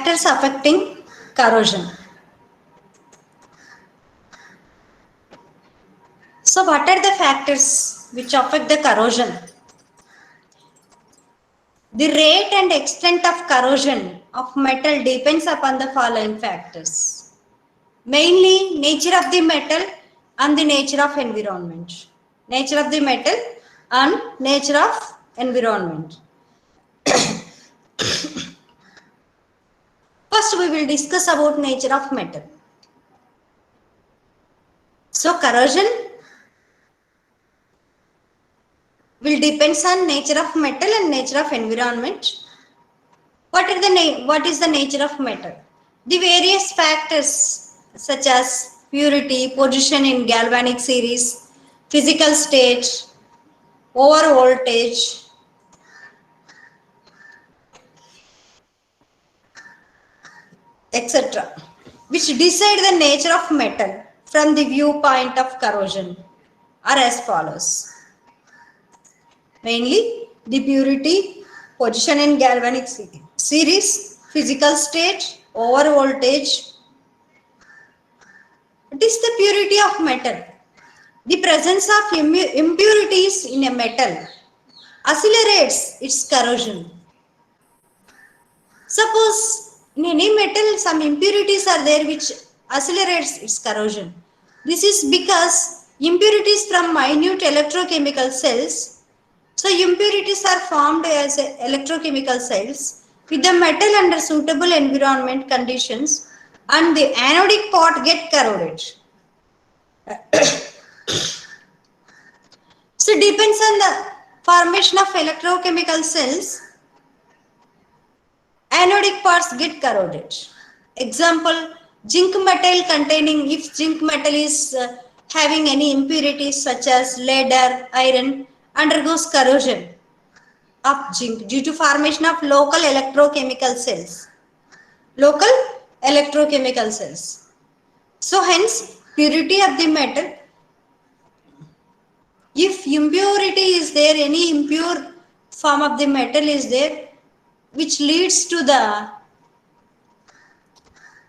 factors affecting corrosion. So what are the factors which affect the corrosion? The rate and extent of corrosion of metal depends upon the following factors. Mainly nature of the metal and the nature of environment. Nature of the metal and nature of environment. First we will discuss about nature of metal. So corrosion will depends on nature of metal and nature of environment. What is the nature of metal? The various factors such as purity, position in galvanic series, physical state, over voltage, etc., which decide the nature of metal from the viewpoint of corrosion are as follows. Mainly the purity, position in galvanic series, physical state, over voltage. What is the purity of metal? The presence of impurities in a metal accelerates its corrosion. Suppose in any metal some impurities are there which accelerates its corrosion. This is because impurities from minute electrochemical cells. So impurities are formed as electrochemical cells with the metal under suitable environment conditions and the anodic part get corroded. So it depends on the formation of electrochemical cells. Anodic parts get corroded. Example, zinc metal containing, if zinc metal is having any impurities such as lead or iron, undergoes corrosion of zinc due to formation of local electrochemical cells. Local electrochemical cells. So hence, purity of the metal, if impurity is there, any impure form of the metal is there, which leads to the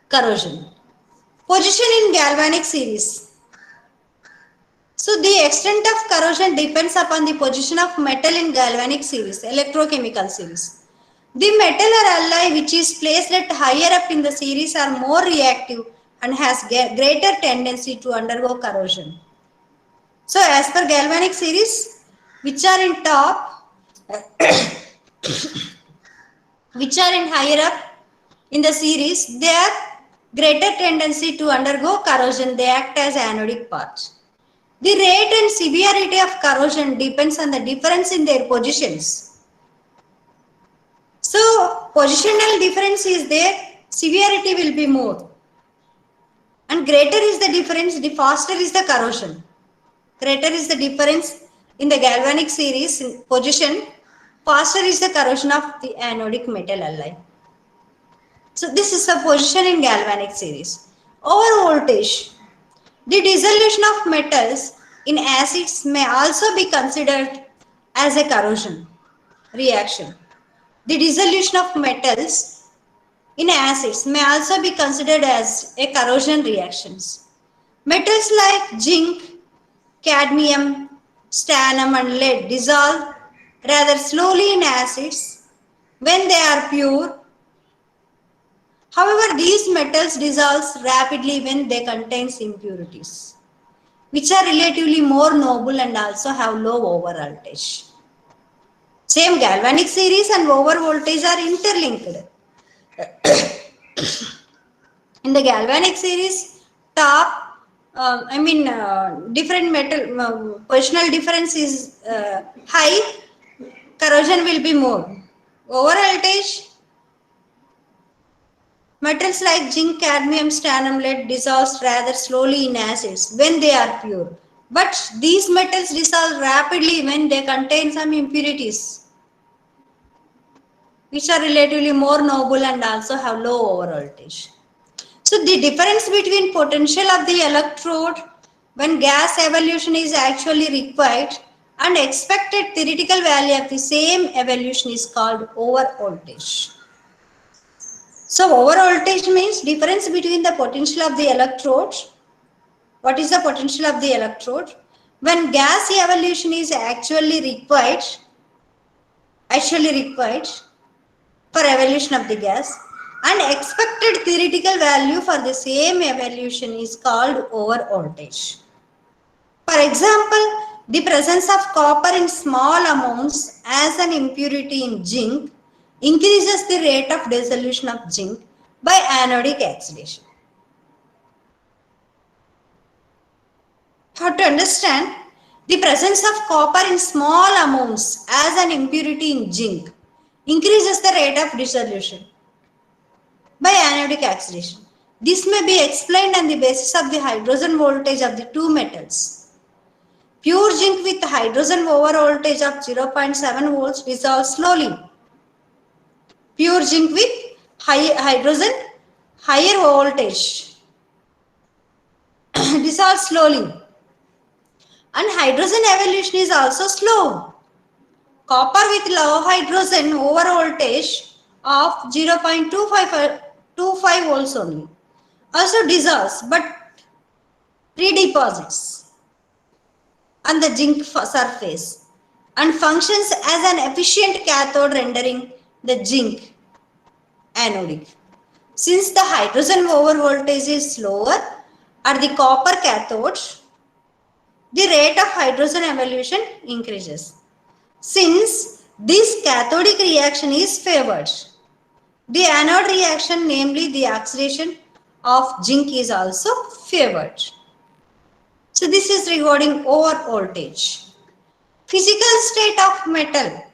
corrosion. Position in galvanic series. So the extent of corrosion depends upon the position of metal in galvanic series, electrochemical series. The metal or alloy which is placed at higher up in the series are more reactive and has greater tendency to undergo corrosion. So as per galvanic series, which are in top, which are in higher up in the series, they are greater tendency to undergo corrosion. They act as anodic parts. The rate and severity of corrosion depends on the difference in their positions. So positional difference is there, severity will be more. And greater is the difference, the faster is the corrosion. Greater is the difference in the galvanic series in position, faster is the corrosion of the anodic metal alloy. So this is the position in galvanic series. Over voltage. The dissolution of metals in acids may also be considered as a corrosion reaction. The dissolution of metals in acids may also be considered as a corrosion reactions. Metals like zinc, cadmium, stannum and lead dissolve rather slowly in acids when they are pure. However, these metals dissolve rapidly when they contain impurities, which are relatively more noble and also have low over voltage. Same galvanic series and over voltage are interlinked. In the galvanic series, top, different metal, positional difference is high, corrosion will be more. Over voltage, metals like zinc, cadmium, stannum, lead dissolve rather slowly in acids when they are pure. But these metals dissolve rapidly when they contain some impurities, which are relatively more noble and also have low over voltage. So the difference between potential of the electrode when gas evolution is actually required and expected theoretical value of the same evolution is called over voltage. So over voltage means difference between the potential of the electrode. What is the potential of the electrode? When gas evolution is actually required for evolution of the gas, and expected theoretical value for the same evolution is called over voltage. For example, the presence of copper in small amounts as an impurity in zinc increases the rate of dissolution of zinc by anodic oxidation. How to understand? The presence of copper in small amounts as an impurity in zinc increases the rate of dissolution by anodic oxidation. This may be explained on the basis of the hydrogen voltage of the two metals. Pure zinc with hydrogen over voltage of 0.7 volts dissolves slowly. Pure zinc with hydrogen higher voltage dissolves slowly. And hydrogen evolution is also slow. Copper with low hydrogen over voltage of 0.25 volts only also dissolves but redeposits on the zinc surface and functions as an efficient cathode, rendering the zinc anodic. Since the hydrogen over voltage is slower at the copper cathode, the rate of hydrogen evolution increases. Since this cathodic reaction is favored, the anode reaction, namely the oxidation of zinc, is also favored. So this is regarding over voltage. Physical state of metal.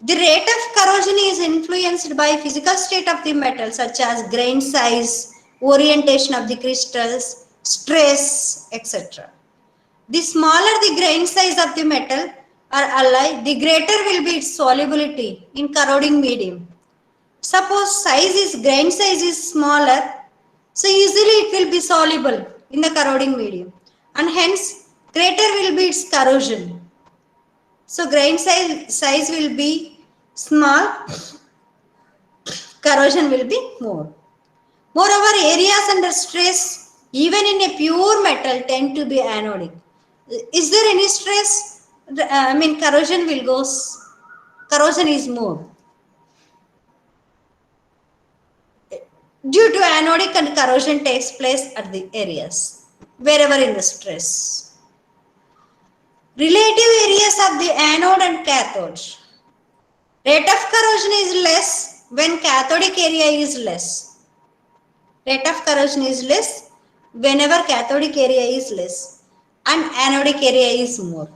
The rate of corrosion is influenced by physical state of the metal, such as grain size, orientation of the crystals, stress, etc. The smaller the grain size of the metal or alloy, the greater will be its solubility in corroding medium. Suppose grain size is smaller, so easily it will be soluble in the corroding medium, and hence greater will be its corrosion. So grain size will be small, corrosion will be more. Moreover, areas under stress, even in a pure metal, tend to be anodic. Is there any stress? Corrosion will go, corrosion is more. Due to anodic, and corrosion takes place at the areas, wherever in the stress. Relative areas of the anode and cathode. Rate of corrosion is less when cathodic area is less. Rate of corrosion is less whenever cathodic area is less and anodic area is more.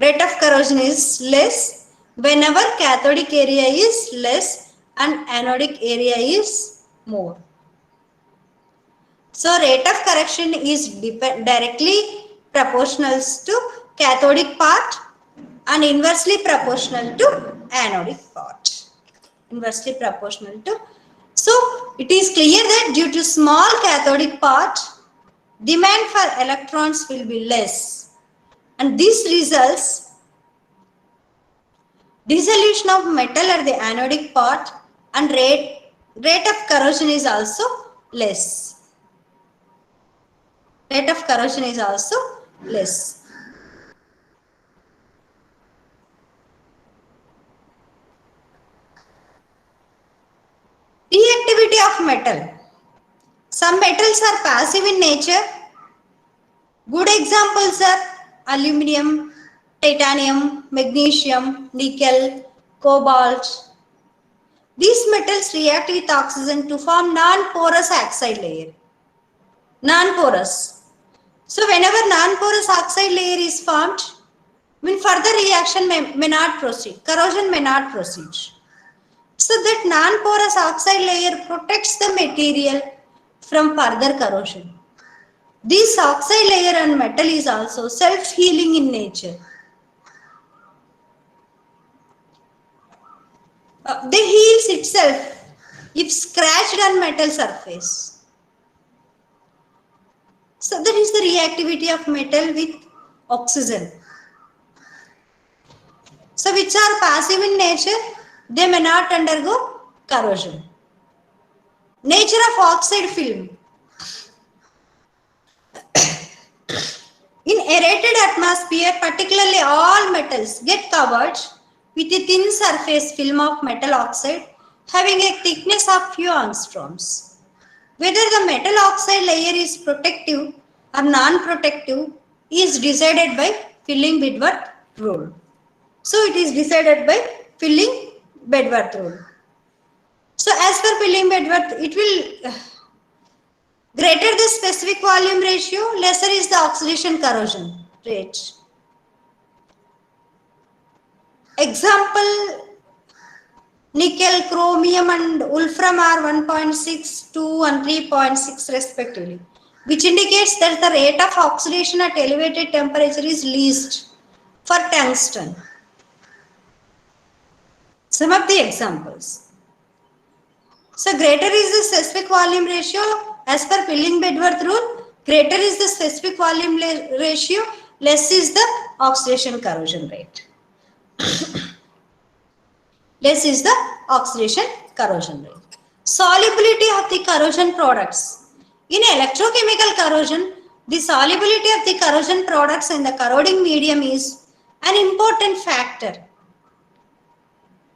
Rate of corrosion is less whenever cathodic area is less and anodic area is more. So rate of correction is directly proportional to cathodic part and inversely proportional to anodic part. Inversely proportional to. So it is clear that due to small cathodic part, demand for electrons will be less, and this results dissolution of metal at the anodic part, and rate of corrosion is also less. Rate of corrosion is also less. Reactivity of metal. Some metals are passive in nature. Good examples are aluminum, titanium, magnesium, nickel, cobalt. These metals react with oxygen to form non-porous oxide layer. Non-porous. So whenever non-porous oxide layer is formed, further reaction may not proceed. Corrosion may not proceed. So that non-porous oxide layer protects the material from further corrosion. This oxide layer on metal is also self-healing in nature. They heals itself if scratched on metal surface. So that is the reactivity of metal with oxygen. So which are passive in nature? they may not undergo corrosion. Nature of oxide film. In aerated atmosphere, particularly all metals get covered with a thin surface film of metal oxide having a thickness of few angstroms. Whether the metal oxide layer is protective or non-protective is decided by Filling-Bedworth rule. So it is decided by Filling-Bedworth rule. So as per Filling-Bedworth, it will greater the specific volume ratio, lesser is the oxidation corrosion rate. Example, nickel, chromium and wolfram are 1.6, 2 and 3.6 respectively, which indicates that the rate of oxidation at elevated temperature is least for tungsten. Some of the examples. So greater is the specific volume ratio as per Filling-Bedworth rule, greater is the specific volume ratio, less is the oxidation corrosion rate. Less is the oxidation corrosion rate. Solubility of the corrosion products. In electrochemical corrosion, the solubility of the corrosion products in the corroding medium is an important factor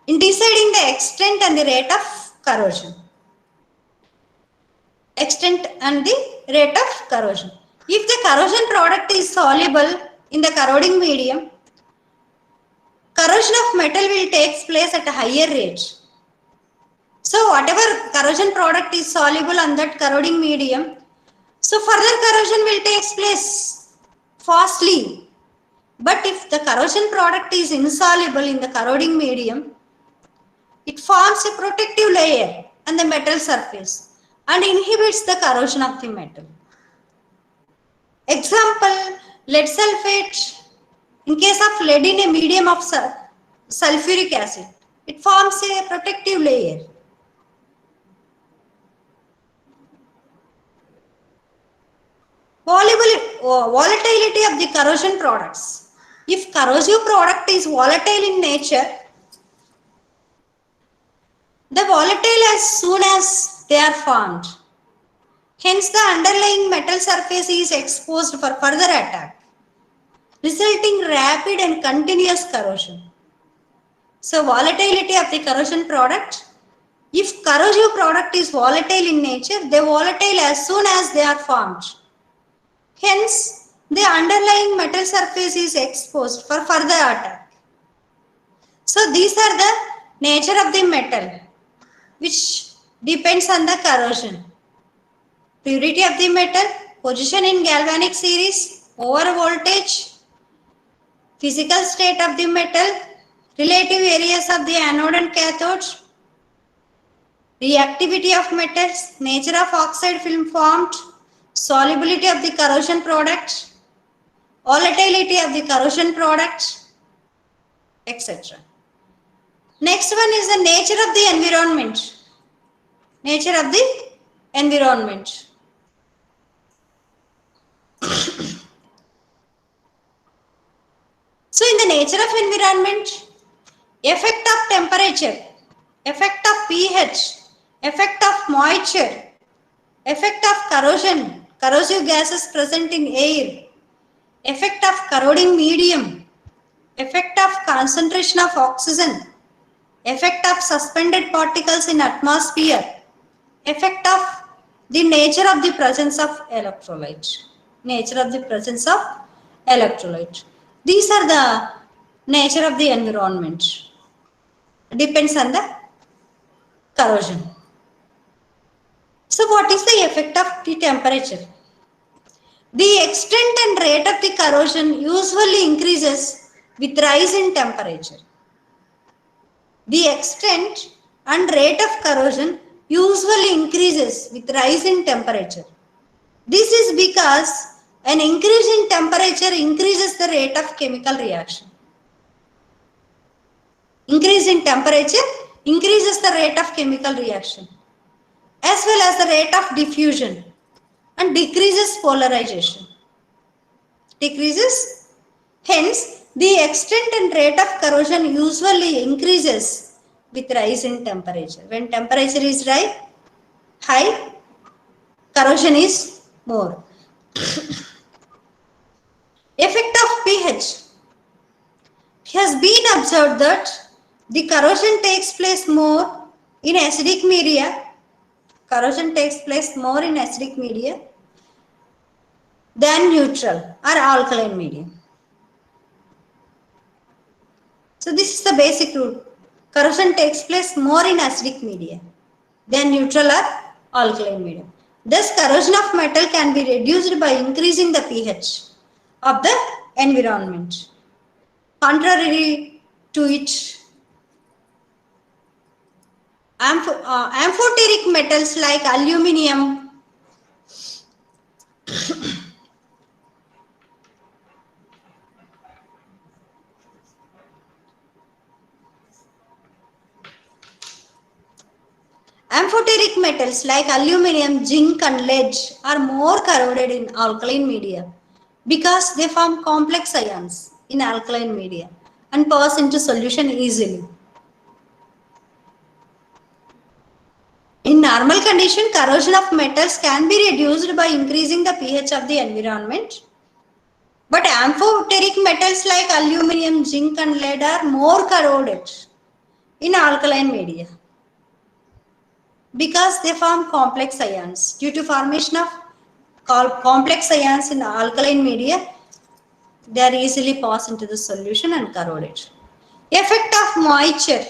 in deciding the extent and the rate of corrosion. Extent and the rate of corrosion. If the corrosion product is soluble in the corroding medium, corrosion of metal will take place at a higher rate. So whatever corrosion product is soluble on that corroding medium, so further corrosion will take place fastly. But if the corrosion product is insoluble in the corroding medium, it forms a protective layer on the metal surface and inhibits the corrosion of the metal. Example, lead sulfate. In case of lead in a medium of sulfuric acid, it forms a protective layer. Volatility of the corrosion products. If corrosive product is volatile in nature, they volatile as soon as they are formed. Hence, the underlying metal surface is exposed for further attack, resulting rapid and continuous corrosion. So, volatility of the corrosion product. If corrosive product is volatile in nature, they volatile as soon as they are formed. Hence, the underlying metal surface is exposed for further attack. So, these are the nature of the metal, which depends on the corrosion. Purity of the metal, position in galvanic series, over voltage, physical state of the metal, relative areas of the anode and cathode, reactivity of metals, nature of oxide film formed, solubility of the corrosion product, volatility of the corrosion product, etc. Next one is the nature of the environment. Nature of the environment. So in the nature of environment, effect of temperature, effect of pH, effect of moisture, effect of corrosion, corrosive gases present in air, effect of corroding medium, effect of concentration of oxygen, effect of suspended particles in atmosphere, effect of the nature of the presence of electrolyte. Nature of the presence of electrolyte. These are the nature of the environment. Depends on the corrosion. So what is the effect of the temperature? The extent and rate of the corrosion usually increases with rise in temperature. The extent and rate of corrosion usually increases with rise in temperature. This is because an increase in temperature increases the rate of chemical reaction. Increase in temperature increases the rate of chemical reaction as well as the rate of diffusion and decreases polarization. Decreases. Hence, the extent and rate of corrosion usually increases with rise in temperature. When temperature is high, corrosion is more. Effect of pH. It has been observed that the corrosion takes place more in acidic media. Corrosion takes place more in acidic media than neutral or alkaline medium. So this is the basic rule. Corrosion takes place more in acidic media than neutral or alkaline medium. Thus, corrosion of metal can be reduced by increasing the pH of the environment. Contrary to it, amphoteric metals like aluminium, amphoteric metals like aluminium, zinc and lead are more corroded in alkaline media because they form complex ions in alkaline media and pass into solution easily. In normal condition, corrosion of metals can be reduced by increasing the pH of the environment. But amphoteric metals like aluminium, zinc and lead are more corroded in alkaline media because they form complex ions. Due to formation of complex ions in alkaline media, they are easily passed into the solution and corroded. Effect of moisture.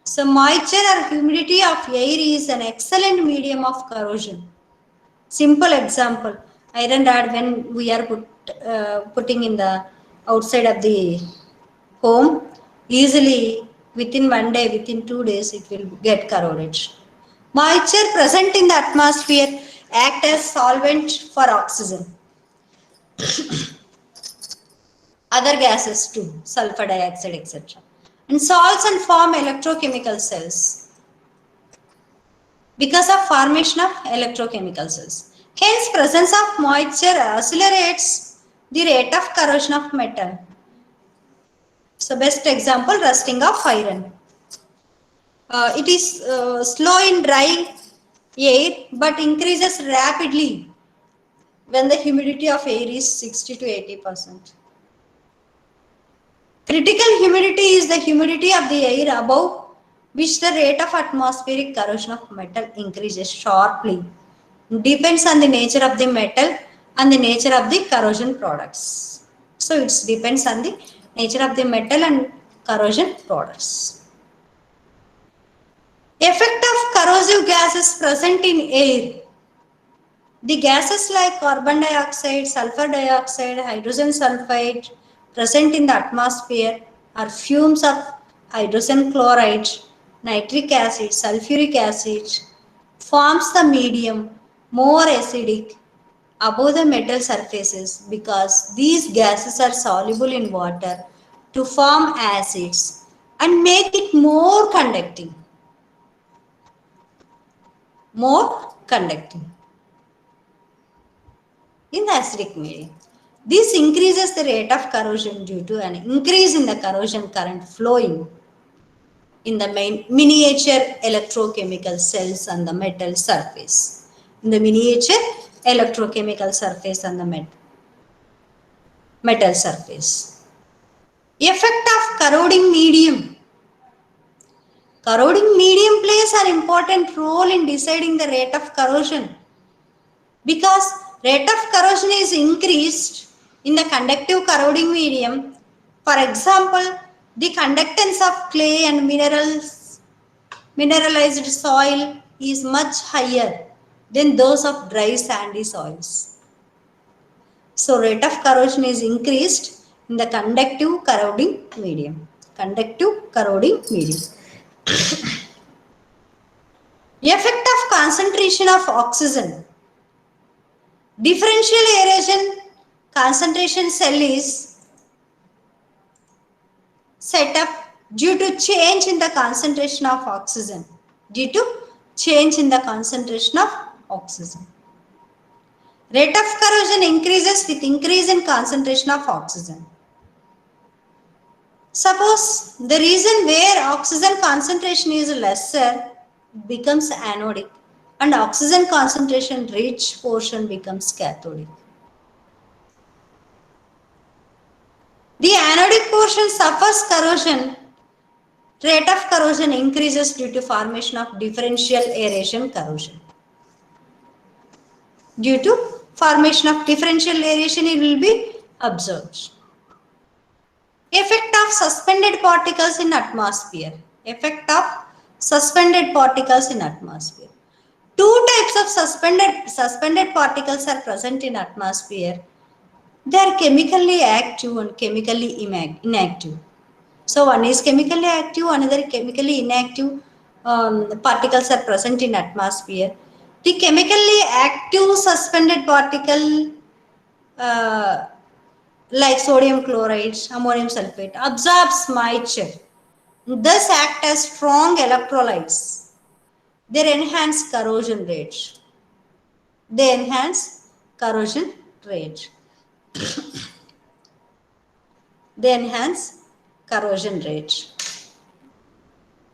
So moisture or humidity of air is an excellent medium of corrosion. Simple example, iron rod when we are putting in the outside of the home, easily within 1 day, within 2 days, it will get corroded. Moisture present in the atmosphere act as solvent for oxygen. Other gases too, sulfur dioxide, etc. And salts and form electrochemical cells because of formation of electrochemical cells. Hence, presence of moisture accelerates the rate of corrosion of metal. So, best example, rusting of iron. It is slow in dry air but increases rapidly when the humidity of air is 60 to 80%. Critical humidity is the humidity of the air above which the rate of atmospheric corrosion of metal increases sharply. Depends on the nature of the metal and the nature of the corrosion products. So it depends on the nature of the metal and corrosion products. Effect of corrosive gases present in air. The gases like carbon dioxide, sulfur dioxide, hydrogen sulfide present in the atmosphere are fumes of hydrogen chloride, nitric acid, sulfuric acid, forms the medium more acidic above the metal surfaces because these gases are soluble in water to form acids and make it more conducting. In the acidic medium. This increases the rate of corrosion due to an increase in the corrosion current flowing in the miniature electrochemical cells on the metal surface. In the miniature electrochemical surface on the metal surface. Effect of corroding medium. Corroding medium plays an important role in deciding the rate of corrosion because rate of corrosion is increased in the conductive corroding medium. For example, the conductance of clay and mineralized soil is much higher than those of dry sandy soils. So rate of corrosion is increased in the conductive corroding medium. Conductive corroding medium. Effect of concentration of oxygen. Differential aeration concentration cell is set up due to change in the concentration of oxygen. Due to change in the concentration of oxygen. Rate of corrosion increases with increase in concentration of oxygen. Suppose the region where oxygen concentration is lesser becomes anodic and oxygen concentration rich portion becomes cathodic. The anodic portion suffers corrosion. Rate of corrosion increases due to formation of differential aeration corrosion. Due to formation of differential aeration, it will be observed. Effect of suspended particles in atmosphere. Effect of suspended particles in atmosphere. Two types of suspended particles are present in atmosphere. They are chemically active and chemically inactive. So one is chemically active, another chemically inactive particles are present in atmosphere. The chemically active suspended particle like sodium chloride, ammonium sulfate absorbs moisture, thus act as strong electrolytes. They enhance corrosion rate. They enhance corrosion rate. They enhance corrosion rate.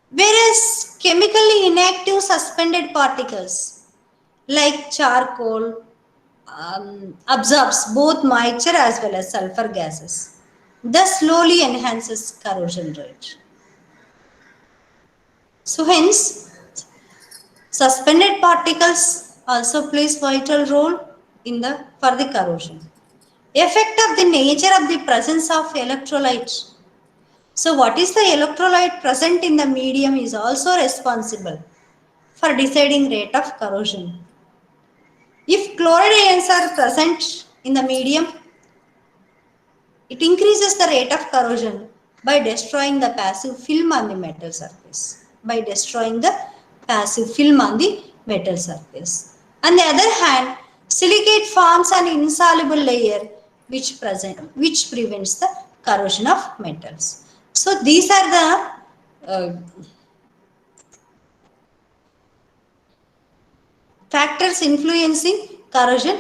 Whereas chemically inactive suspended particles like charcoal absorbs both moisture as well as sulfur gases, thus slowly enhances corrosion rate. So hence, suspended particles also plays vital role in for the corrosion. Effect of the nature of the presence of electrolyte. So what is the electrolyte present in the medium is also responsible for deciding rate of corrosion. If chloride ions are present in the medium, it increases the rate of corrosion by destroying the passive film on the metal surface. By destroying the passive film on the metal surface. On the other hand, silicate forms an insoluble layer which prevents the corrosion of metals. So these are the factors influencing corrosion.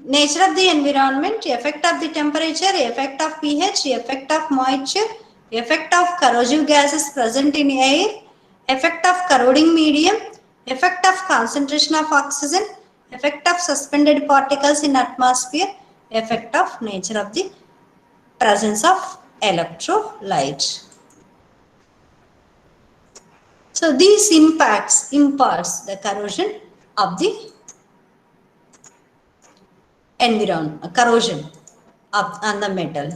Nature of the environment, effect of the temperature, effect of pH, effect of moisture, effect of corrosive gases present in air, effect of corroding medium, effect of concentration of oxygen, effect of suspended particles in atmosphere, effect of nature of the presence of electrolyte. So these imparts the corrosion of the corrosion on the metal.